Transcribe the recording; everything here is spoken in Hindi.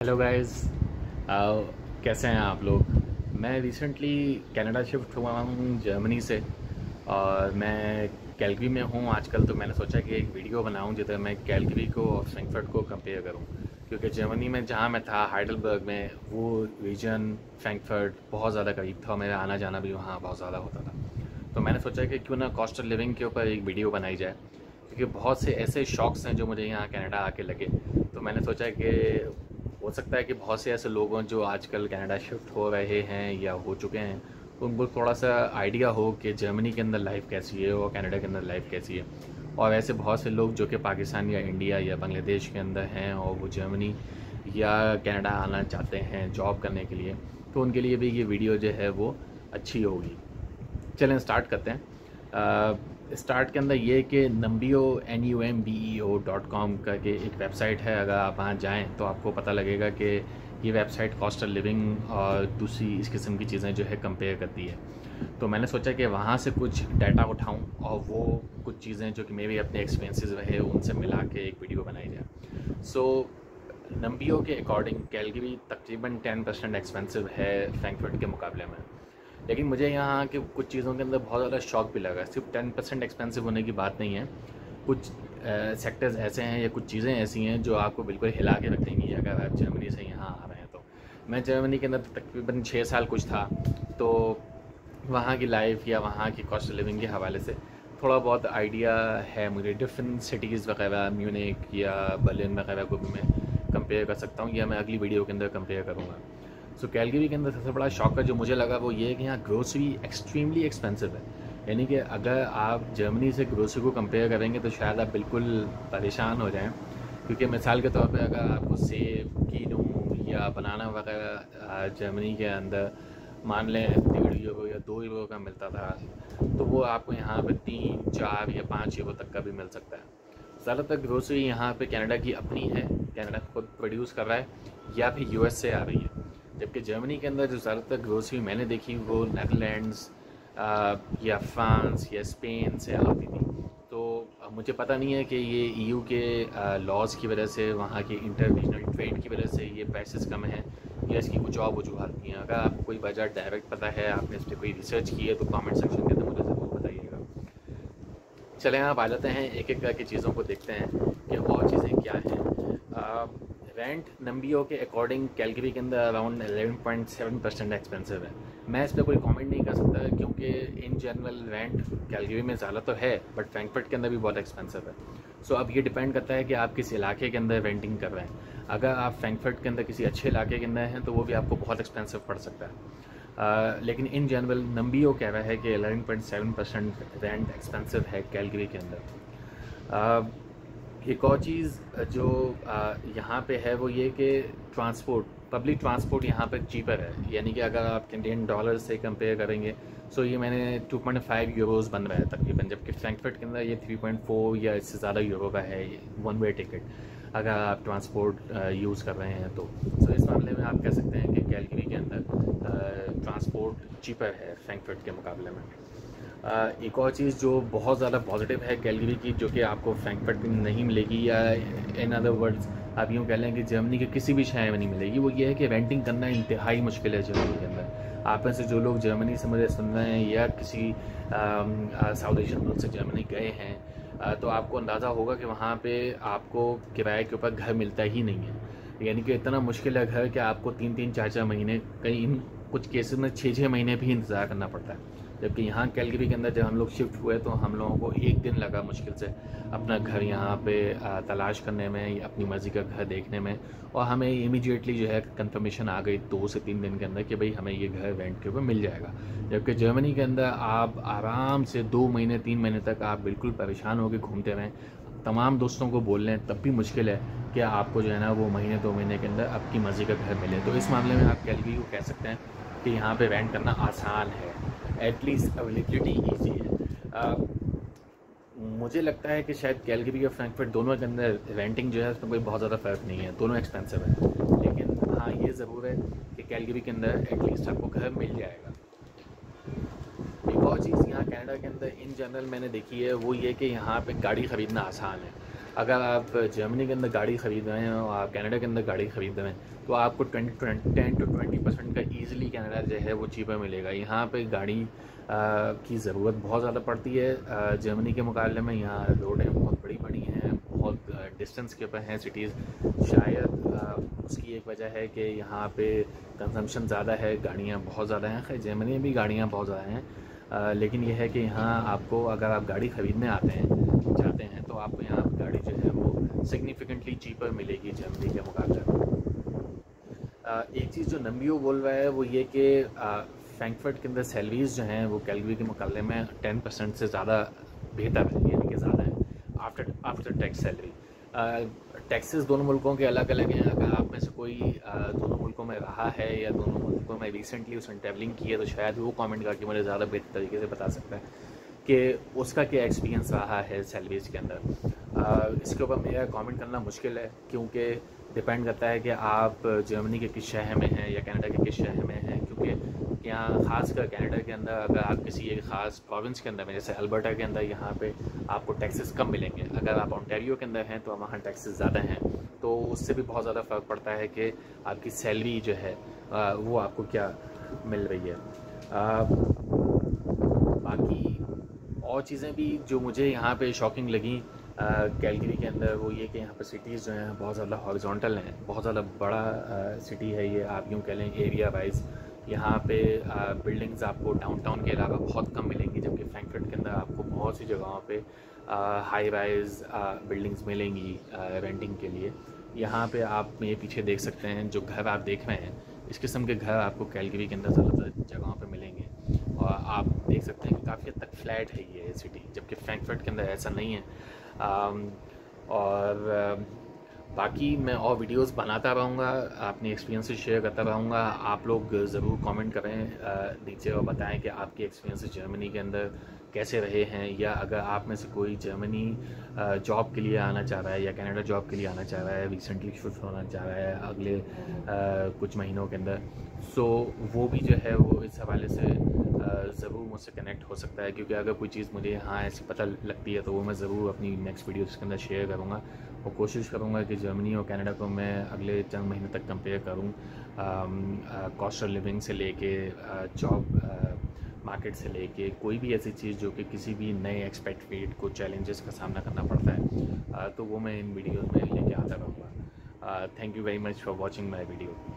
Hello guys. कैसे हैं आप लोग। मैं रिसेंटली कनाडा शिफ्ट हुआ हूँ जर्मनी से और मैं कैलगरी में हूँ आजकल। तो मैंने सोचा कि एक वीडियो बनाऊँ जिधर मैं कैलगरी को और फ्रैंकफर्ट को कंपेयर करूँ, क्योंकि जर्मनी में जहाँ मैं था हाइडलबर्ग में, वो रीजन फ्रैंकफर्ट बहुत ज़्यादा करीब था और मेरा आना जाना भी वहाँ बहुत ज़्यादा होता था। तो मैंने सोचा कि क्यों ना कॉस्ट ऑफ लिविंग के ऊपर एक वीडियो बनाई जाए, क्योंकि बहुत से ऐसे शौक़ हैं जो मुझे यहाँ कनाडा आके लगे। तो मैंने सोचा कि हो सकता है कि बहुत से ऐसे लोग हों जो आजकल कनाडा शिफ्ट हो रहे हैं या हो चुके हैं, तो उनको थोड़ा सा आइडिया हो कि जर्मनी के अंदर लाइफ कैसी है और कनाडा के अंदर लाइफ कैसी है। और ऐसे बहुत से लोग जो कि पाकिस्तान या इंडिया या बांग्लादेश के अंदर हैं और वो जर्मनी या कनाडा आना चाहते हैं जॉब करने के लिए, तो उनके लिए भी ये वीडियो जो है वो अच्छी होगी। चलें स्टार्ट करते हैं। स्टार्ट के अंदर ये कि numbeo.com करके एक वेबसाइट है। अगर आप वहाँ जाएँ तो आपको पता लगेगा कि ये वेबसाइट कॉस्ट ऑफ लिविंग और दूसरी इस किस्म की चीज़ें जो है कंपेयर करती है। तो मैंने सोचा कि वहाँ से कुछ डाटा उठाऊँ और वो कुछ चीज़ें जो कि मेरे अपने एक्सपीरियंसेस रहे उनसे मिला के एक वीडियो बनाई जाए। सो नम्बियो के अकॉर्डिंग कैलगरी तकरीबन 10% एक्सपेंसिव है फ्रैंकफर्ट के मुकाबले में। लेकिन मुझे यहाँ के कुछ चीज़ों के अंदर बहुत ज़्यादा शौक भी लगा। सिर्फ 10% एक्सपेंसिव होने की बात नहीं है, कुछ सेक्टर्स ऐसे हैं या कुछ चीज़ें ऐसी हैं जो आपको बिल्कुल हिला के रख देंगी अगर आप जर्मनी से यहाँ आ रहे हैं। तो मैं जर्मनी के अंदर तकरीबन 6 साल कुछ था, तो वहाँ की लाइफ या वहाँ की कॉस्ट ऑफ लिविंग के हवाले से थोड़ा बहुत आइडिया है मुझे। डिफरेंट सिटीज़ वगैरह म्यूनिक या बर्लिन वगैरह को भी मैं कंपेयर कर सकता हूँ, या मैं अगली वीडियो के अंदर कंपेयर करूँगा। सो कैलगरी के अंदर सबसे बड़ा शौक जो मुझे लगा वो ये है कि यहाँ ग्रोसरी एक्सट्रीमली एक्सपेंसिव है। यानी कि अगर आप जर्मनी से ग्रोसरी को कंपेयर करेंगे तो शायद आप बिल्कुल परेशान हो जाएं, क्योंकि मिसाल के तौर पे अगर आपको सेब, कीनू या बनाना वगैरह जर्मनी के अंदर मान लें 1.5 यूरो या 2 यूरो का मिलता था, तो वो आपको यहाँ पे 3, 4 या 5 यूरो तक का भी मिल सकता है। ज़्यादातर ग्रोसरी यहाँ पे कनाडा की अपनी है, कनाडा खुद प्रोड्यूस कर रहा है या फिर यूएस से आ रही है। जबकि जर्मनी के अंदर जो ज़्यादातर ग्रोसरी मैंने देखी वो नीदरलैंड्स या फ्रांस या स्पेन से आती थी। तो मुझे पता नहीं है कि ये ईयू के लॉज़ की वजह से, वहाँ के इंटरनेशनल ट्रेड की वजह से ये प्राइसेस कम हैं या इसकी कुछ और वजूहत भी हैं। अगर आपको कोई वजह डायरेक्ट पता है, आपने इस पर कोई रिसर्च की है, तो कमेंट सेक्शन के अंदर मुझे ज़रूर बताइएगा। चलें आप आ जाते हैं, एक एक करके चीज़ों को देखते हैं कि और चीज़ें क्या हैं। रेंट नम्बियो के अकॉर्डिंग कैलगरी के अंदर अराउंड 11.7% एक्सपेंसिव है। मैं इस पर कोई कमेंट नहीं कर सकता, क्योंकि इन जनरल रेंट कैलगरी में ज़्यादा तो है बट फ्रैंकफर्ट के अंदर भी बहुत एक्सपेंसिव है। सो अब ये डिपेंड करता है कि आप किस इलाके के अंदर रेंटिंग कर रहे हैं। अगर आप फ्रैंकफर्ट के अंदर किसी अच्छे इलाके के अंदर हैं तो वो भी आपको बहुत एक्सपेंसिव पड़ सकता है। लेकिन इन जनरल नम्बियो कह रहा है कि 11.7% रेंट एक्सपेंसिव है कैलगरी के अंदर। एक और चीज़ जो यहाँ पे है वो ये कि ट्रांसपोर्ट, पब्लिक ट्रांसपोर्ट यहाँ पे चीपर है। यानी कि अगर आप कैनेडियन डॉलर से कंपेयर करेंगे सो ये मैंने 2.5 यूरोज़ बन रहा है तकरीबन, जबकि फ्रैंकफर्ट के अंदर ये 3.4 या इससे ज़्यादा यूरो का है वन वे टिकट अगर आप ट्रांसपोर्ट यूज़ कर रहे हैं। तो इस मामले में आप कह सकते हैं कि कैलगरी के अंदर ट्रांसपोर्ट चीपर है फ्रैंकफर्ट के मुकाबले में। एक और चीज़ जो बहुत ज़्यादा पॉजिटिव है कैलगरी की, जो कि आपको फ्रैंकफर्ट में नहीं मिलेगी, या इन अदर वर्ड्स आप यूँ कह लें कि जर्मनी के किसी भी शहर में नहीं मिलेगी, वो ये है कि रेंटिंग करना इंतहाई मुश्किल है जर्मनी के अंदर। आप में से जो लोग जर्मनी से मुझे सुन रहे हैं या किसी साउथ एशियन मुल्क से जर्मनी गए हैं, तो आपको अंदाज़ा होगा कि वहाँ पे आपको किराए के ऊपर घर मिलता ही नहीं है। यानी कि इतना मुश्किल है घर कि आपको 3-3, 4-4 महीने, कई कुछ केसेस में 6-6 महीने भी इंतज़ार करना पड़ता है। जबकि यहाँ कैलगरी के अंदर जब हम लोग शिफ्ट हुए तो हम लोगों को 1 दिन लगा मुश्किल से अपना घर यहाँ पे तलाश करने में या अपनी मर्ज़ी का घर देखने में, और हमें इमीडिएटली जो है कंफर्मेशन आ गई 2 से 3 दिन के अंदर कि भाई हमें ये घर रेंट के ऊपर मिल जाएगा। जबकि जर्मनी के अंदर आप आराम से 2 महीने 3 महीने तक आप बिल्कुल परेशान होकर घूमते रहें, तमाम दोस्तों को बोल लें, तब भी मुश्किल है कि आपको जो है ना वो महीने 2 महीने के अंदर आपकी मर्ज़ी का घर मिले। तो इस मामले में आप कैलगरी को कह सकते हैं कि यहाँ पे रेंट करना आसान है, एटलीस्ट अवेलेबिलिटी ईजी है। मुझे लगता है कि शायद कैलगरी और फ्रैंकफर्ट दोनों के अंदर रेंटिंग जो है उसमें कोई बहुत ज़्यादा फ़र्क नहीं है, दोनों एक्सपेंसिव है। लेकिन हाँ ये ज़रूर है कि कैलगरी के अंदर एटलीस्ट आपको घर मिल जाएगा। एक और चीज़ यहाँ कनाडा के अंदर इन जनरल मैंने देखी है वो ये कि यहाँ पे गाड़ी ख़रीदना आसान है। अगर आप जर्मनी के अंदर गाड़ी ख़रीद रहे हैं और आप कनाडा के अंदर गाड़ी ख़रीद रहे हैं तो आपको 10 to 20% का ईज़िली कनाडा जो है वो चीपर मिलेगा। यहाँ पे गाड़ी की ज़रूरत बहुत ज़्यादा पड़ती है जर्मनी के मुकाबले में। यहाँ रोडें बहुत बड़ी बड़ी हैं, बहुत डिस्टेंस के ऊपर हैं सिटीज़। शायद उसकी एक वजह है कि यहाँ पे कंजम्पशन ज़्यादा है, गाड़ियाँ बहुत ज़्यादा हैं। खैर जर्मनी में भी गाड़ियाँ बहुत ज़्यादा हैं, लेकिन यह है कि यहाँ आपको अगर आप गाड़ी ख़रीदने चाहते हैं तो आपको यहाँ गाड़ी जो है वो सिग्निफिकेंटली चीपर मिलेगी जर्मनी के मुकाबले में। एक चीज़ जो नम्बियो बोल रहा है वो ये कि फ्रैंकफर्ट के अंदर सैलरीज जो हैं वो कैलगरी के मुकाबले में 10% से ज़्यादा बेहतर है, यानी कि ज़्यादा है आफ्टर टैक्स सैलरी। टैक्सेस दोनों मुल्कों के अलग अलग हैं। अगर आप में से कोई दोनों मुल्कों में रहा है या दोनों मुल्कों में रिसेंटली उसने ट्रैवलिंग की है तो शायद वो कमेंट करके मुझे ज़्यादा बेहतर तरीके से बता सकता है कि उसका क्या एक्सपीरियंस रहा है सैलरीज के अंदर। इसके ऊपर मेरा कमेंट करना मुश्किल है क्योंकि डिपेंड करता है कि आप जर्मनी के किस शहर में हैं या कनाडा के किस शहर में हैं, क्योंकि यहाँ ख़ासकर कनाडा के अंदर अगर आप किसी एक ख़ास प्रोविंस के अंदर में, जैसे अल्बर्टा के अंदर, यहाँ पे आपको टैक्सेस कम मिलेंगे। अगर आप ओंटारियो के अंदर हैं तो वहाँ टैक्सेस ज़्यादा हैं, तो उससे भी बहुत ज़्यादा फ़र्क पड़ता है कि आपकी सैलरी जो है वो आपको क्या मिल रही है। बाकी और चीज़ें भी जो मुझे यहाँ पे शॉकिंग लगी कैलगरी के अंदर वो ये कि यहाँ पर सिटीज़ जो हैं बहुत ज़्यादा हॉरिजॉन्टल हैं, बहुत ज़्यादा बड़ा सिटी है ये, आप यूँ कह लें एरिया वाइज। यहाँ पे बिल्डिंग्स आपको डाउनटाउन के अलावा बहुत कम मिलेंगी, जबकि फ्रैंकफर्ट के अंदर आपको बहुत सी जगहों पे हाई राइज बिल्डिंग्स मिलेंगी रेंटिंग के लिए। यहाँ पे आप मेरे पीछे देख सकते हैं जो घर आप देख रहे हैं, इस किस्म के घर आपको कैलगरी के अंदर ज़्यादातर जगहों पे मिलेंगे और आप देख सकते हैं कि काफ़ी हद तक फ्लैट है ये सिटी, जबकि फ्रैंकफर्ट के अंदर ऐसा नहीं है। और बाकी मैं और वीडियोस बनाता रहूँगा, अपनी एक्सपीरियंसेस शेयर करता रहूँगा। आप लोग ज़रूर कमेंट करें नीचे और बताएं कि आपके एक्सपीरियंसेस जर्मनी के अंदर कैसे रहे हैं, या अगर आप में से कोई जर्मनी जॉब के लिए आना चाह रहा है या कनाडा जॉब के लिए आना चाह रहा है, रिसेंटली शिफ्ट होना चाह रहा है अगले कुछ महीनों के अंदर, सो वो भी जो है वो इस हवाले से ज़रूर मुझसे कनेक्ट हो सकता है। क्योंकि अगर कोई चीज़ मुझे यहाँ ऐसी पता लगती है तो वो मैं ज़रूर अपनी नेक्स्ट वीडियोज़ के अंदर शेयर करूँगा और कोशिश करूँगा कि जर्मनी और कनाडा को मैं अगले चंद महीने तक कंपेयर करूँ, कॉस्ट ऑफ लिविंग से लेके जॉब मार्केट से लेके कोई भी ऐसी चीज़ जो कि किसी भी नए एक्सपेट्रिएट को चैलेंजेस का सामना करना पड़ता है, तो वो मैं इन वीडियोज़ में लेके आता रहूँगा। Thank you very much for watching my video.